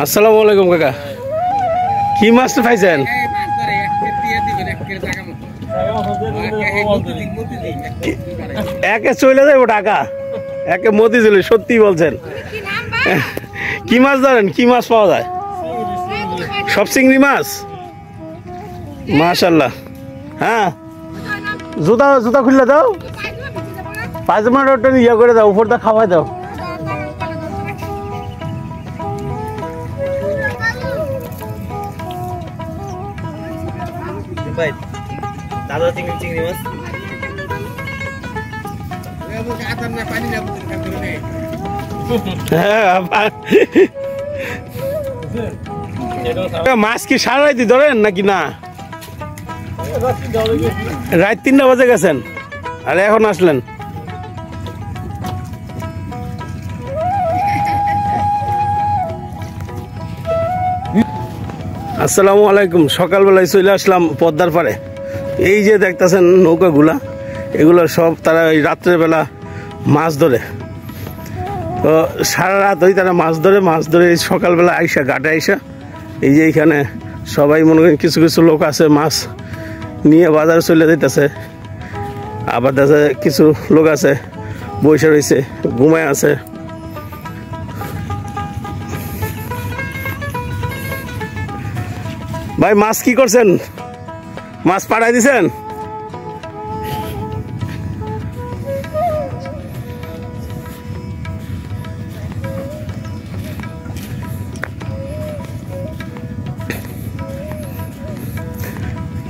আসসালামু আলাইকুম কাকা, কি মাছ পাইছেন? একে চলে যাবো টাকা, একে মতি চলে। সত্যি বলছেন? কি মাছ ধরেন? কি মাছ পাওয়া যায়? সব চিংড়ি মাছ, মাশাল্লাহ। হ্যাঁ, জুতা জুতা খুললে দাও, পায়জামাটা ওটা ইয়ে করে দাও, উপরটা খাওয়াই দাও। মাছ কি সারা রাইতে ধরেন নাকি না? রাত 3টা বাজে গেছেন আর এখন আসলেন? আসসালামু আলাইকুম। সকালবেলায় চলে আসলাম পদ্মার পাড়ে। এই যে দেখতেছেন নৌকাগুলা, এগুলো সব তারা এই রাত্রেবেলা মাছ ধরে। তো সারা রাত ওই তারা মাছ ধরে সকালবেলা আইসা ঘাটে আইসা এই যে এইখানে সবাই মনে করেন কিছু কিছু লোক আছে মাছ নিয়ে বাজারে চলে যেতেছে, আবার দেখা কিছু লোক আছে বসে রয়েছে, ঘুমায় আছে। ভাই মাছ কি করছেন? মাছ পাঠাই দিছেন?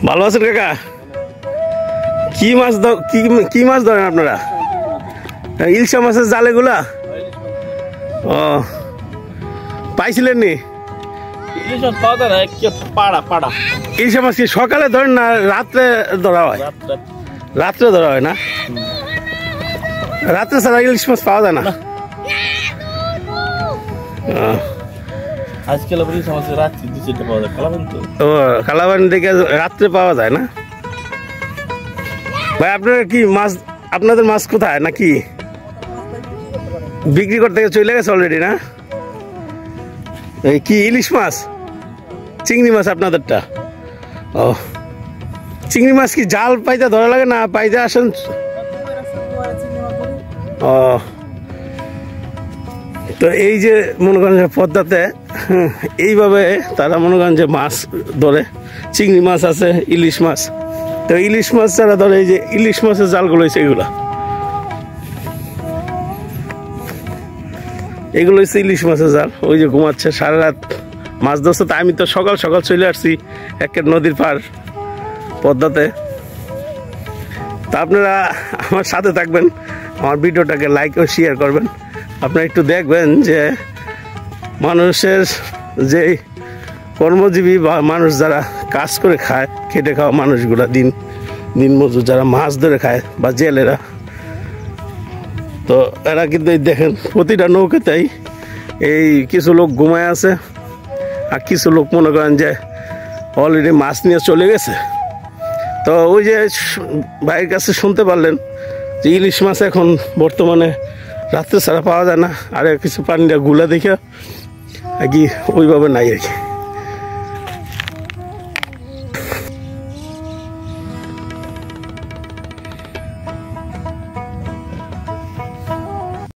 ভালো আছেন কাকা? কি মাছ কি মাছ ধরেন আপনারা? ইলশা মাছের জালেগুলা? ও, পাইছিলেন নি? ইলশা মাছ কি সকালে ধরেন না রাত্রে ধরা হয়? রাত্রে ধরা হয় না? রাত্রে ছাড়া ইলিশ মাছ পাওয়া যায় না? আজকাল কালাবান থেকে রাত্রে পাওয়া যায় না? ভাই আপনারা কি মাছ, আপনাদের মাছ কোথায় নাকি বিক্রি করতে চলে গেছে অলরেডি না? এই কি ইলিশ মাছ, চিংড়ি মাছ আপনাদেরটা? ও, চিংড়ি মাছ কি জাল পাইতে ধরা লাগে না পাইতে আসেন? ও, তো এই যে মনে করেন পদ্মাতে এইভাবে তারা মনে করেন যে মাছ ধরে। চিংড়ি মাছ আছে, ইলিশ মাছ। তো ইলিশ মাছ যারা ধরে এই যে ইলিশ মাছের জালগুলো হয়েছে এগুলো হচ্ছে ইলিশ মাছের জাল। ওই যে ঘুমাচ্ছে সারা রাত মাছ ধরছে। তা আমি তো সকাল সকাল চলে আসছি একের নদীর পার পদ্মাতে। তা আপনারা আমার সাথে থাকবেন, আমার ভিডিওটাকে লাইক ও শেয়ার করবেন। আপনারা একটু দেখবেন যে মানুষের যে কর্মজীবী বা মানুষ যারা কাজ করে খায়, খেটে খাওয়া মানুষগুলা, দিন মজুর যারা মাছ ধরে খায় বা জেলেরা, তো এরা কিন্তু দেখেন প্রতিটা নৌকাতেই এই কিছু লোক ঘুমায় আছে আর কিছু লোক মনে করেন যে অলরেডি মাছ নিয়ে চলে গেছে। তো ওই যে ভাইয়ের কাছে শুনতে পারলেন যে ইলিশ মাছ এখন বর্তমানে রাত্রে ছাড়া পাওয়া যায় না, আর কিছু পানিটা গুলা দেখে আর কি ওইভাবে নাই আর কি।